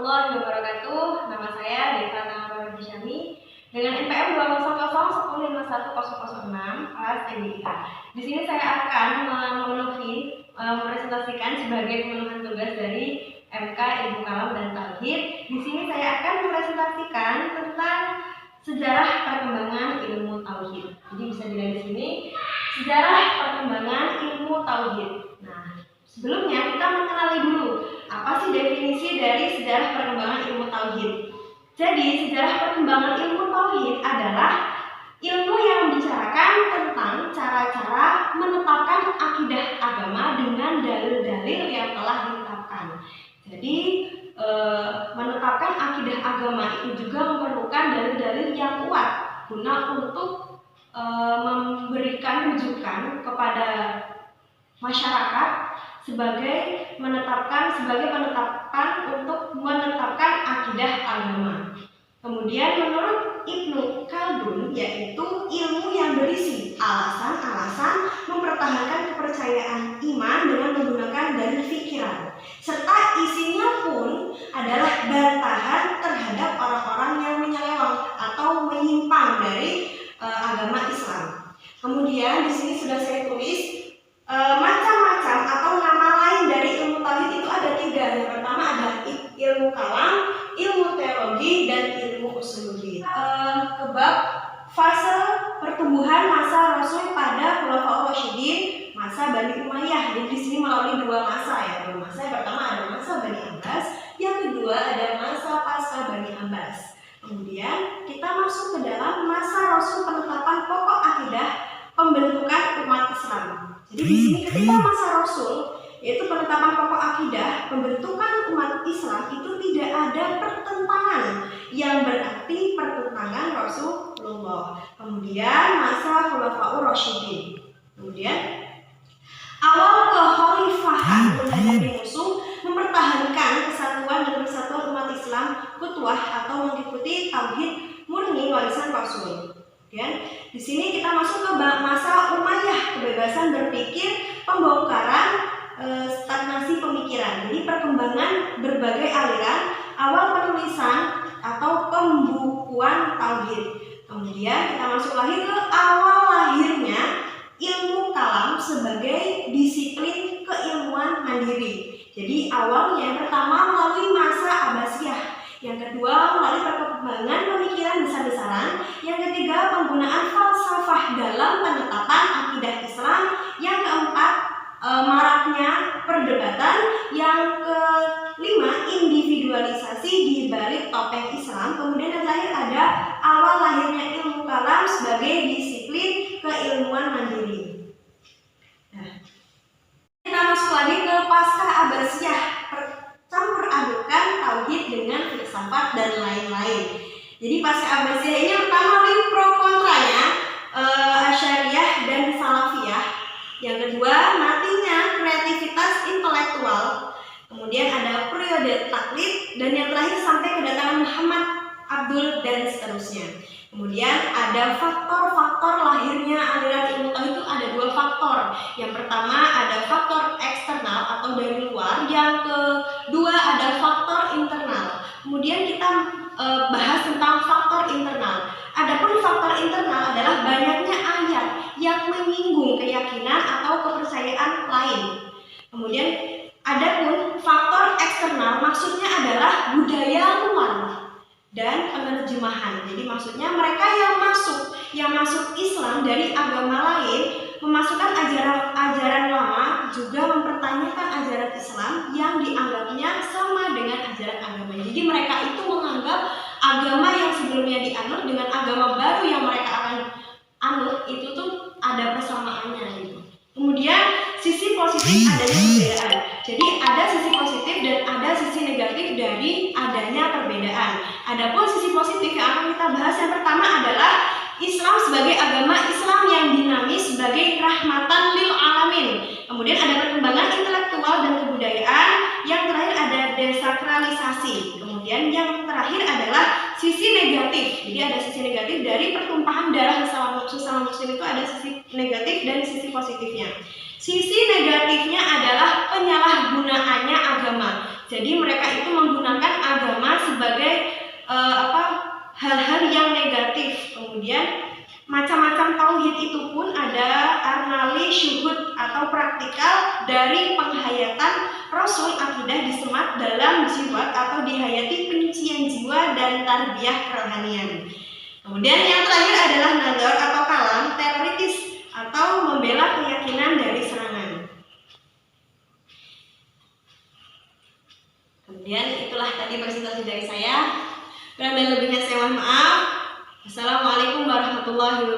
warahmatullahi wabarakatuh. Nama saya Deva Tangapar Syami dengan NPM 20010510006 kelas TBIA. Di sini saya akan mempresentasikan sebagai pemenuhan tugas dari MK Ilmu Kalam dan Tauhid. Di sini saya akan mempresentasikan tentang sejarah perkembangan ilmu tauhid. Jadi bisa dilihat di sini sejarah perkembangan ilmu tauhid. Nah, sebelumnya kita mengenali dulu apa sih definisi dari sejarah perkembangan ilmu tauhid. Jadi, sejarah perkembangan ilmu tauhid adalah ilmu yang membicarakan tentang cara-cara menetapkan akidah agama dengan dalil-dalil yang telah ditetapkan. Jadi, menetapkan akidah agama itu juga memerlukan dalil-dalil yang kuat guna untuk memberikan rujukan kepada masyarakat sebagai penetapan untuk menetapkan akidah agama. Kemudian menurut Ibnu Khaldun, yaitu ilmu yang berisi alasan-alasan mempertahankan kepercayaan iman dengan menggunakan dalil pikiran, serta isinya pun adalah bantahan terhadap orang-orang yang menyeleweng atau menyimpang dari agama Islam. Kemudian di sini sudah saya tulis macam-macam atau nama lain dari ilmu tauhid itu ada 3. Yang pertama ada ilmu kalam, ilmu teologi, dan ilmu usuluddin. Kebab fase pertumbuhan masa Rasul pada Khulafaur Rasyidin, masa Bani Umayyah. Jadi di sini melalui 2 masa ya. 2 masa. Yang pertama ada masa Bani Abbas, yang kedua ada masa pasca Bani Abbas. Kemudian kita masuk ke dalam masa Rasul penetapan pokok akidah pembentukan umat Islam. Jadi di sini ketika masa Rasul, yaitu penetapan pokok akidah pembentukan umat Islam, itu tidak ada pertentangan yang berarti pertentangan Rasulullah. Kemudian masa Khulafaur Rasyidin. Kemudian awal kekhalifahan menghadapi musuh, mempertahankan kesatuan dan persatuan umat Islam, kutuah atau mengikuti tauhid murni warisan Rasul. Kemudian di sini kita masuk ke masa Umayyah, kebebasan berpikir, pembongkaran stagnasi pemikiran. Jadi perkembangan berbagai aliran, awal penulisan atau pembukuan tauhid. Kemudian kita masuk lagi ke awal lahirnya ilmu kalam sebagai disiplin keilmuan mandiri. Jadi awalnya pertama melalui masa Abbasiyah, yang kedua melalui perkembangan pemikiran besar-besaran, yang ketiga penggunaan falsafah dalam penetapan akidah Islam, yang keempat maraknya perdebatan, yang kelima individualisasi di balik topeng Islam, kemudian yang terakhir ada awal lahirnya ilmu kalam sebagai disiplin keilmuan mandiri. Nah, kita masuk lagi ke pasca Abbasiyah, campur adukan tauhid dengan filsafat dan lain-lain. Jadi pasca Abbasiyah ini pertama pro kontranya Asy'ariyah dan Salafiyah. Yang kedua matinya kreativitas intelektual. Kemudian ada periode taklid, dan yang terakhir sampai kedatangan Muhammad Abdul dan seterusnya. Kemudian ada faktor-faktor lahirnya aliran ilmu tauhid itu ada 2 faktor. Yang pertama ada faktor eksternal atau dari luar, yang kedua ada faktor internal. Kemudian kita bahas tentang faktor internal. Adapun faktor internal adalah banyaknya ayat yang menyinggung keyakinan atau kepercayaan lain. Kemudian adapun faktor eksternal maksudnya adalah budaya luar dan penerjemahan. Jadi maksudnya mereka yang masuk Islam dari agama lain memasukkan ajaran lama, juga mempertanyakan ajaran Islam yang dianggapnya sama dengan ajaran agama. Jadi mereka itu menganggap agama yang sebelumnya dianut dengan agama baru yang mereka akan anut itu tuh ada persamaannya gitu. Kemudian sisi positif adanya perbedaan. Jadi ada sisi positif dan ada sisi negatif dari adanya perbedaan. Adapun sisi positif yang akan kita bahas yang pertama adalah Islam sebagai agama Islam yang dinamis sebagai rahmatan lil alamin. Kemudian ada perkembangan intelektual dan kebudayaan. Yang terakhir ada desakralisasi. Kemudian yang terakhir adalah sisi negatif. Jadi ada sisi negatif dari pertumpahan darah sesama muslim, itu ada sisi negatif dan sisi positifnya. Sisi negatifnya adalah penyalahgunaannya agama. Jadi mereka itu menggunakan agama hal-hal yang negatif. Kemudian macam-macam tauhid itu pun ada arnali syuhud atau praktikal dari penghayatan Rasul akidah disemat dalam jiwa atau dihayati penyucian jiwa dan tarbiyah kerohanian. Kemudian yang terakhir adalah nador atau kalam teoritis atau membela keyakinan dari serangan. Kemudian itulah tadi presentasi dari saya. Kurang dan lebihnya saya mohon maaf. Assalamualaikum warahmatullahi wabarakatuh.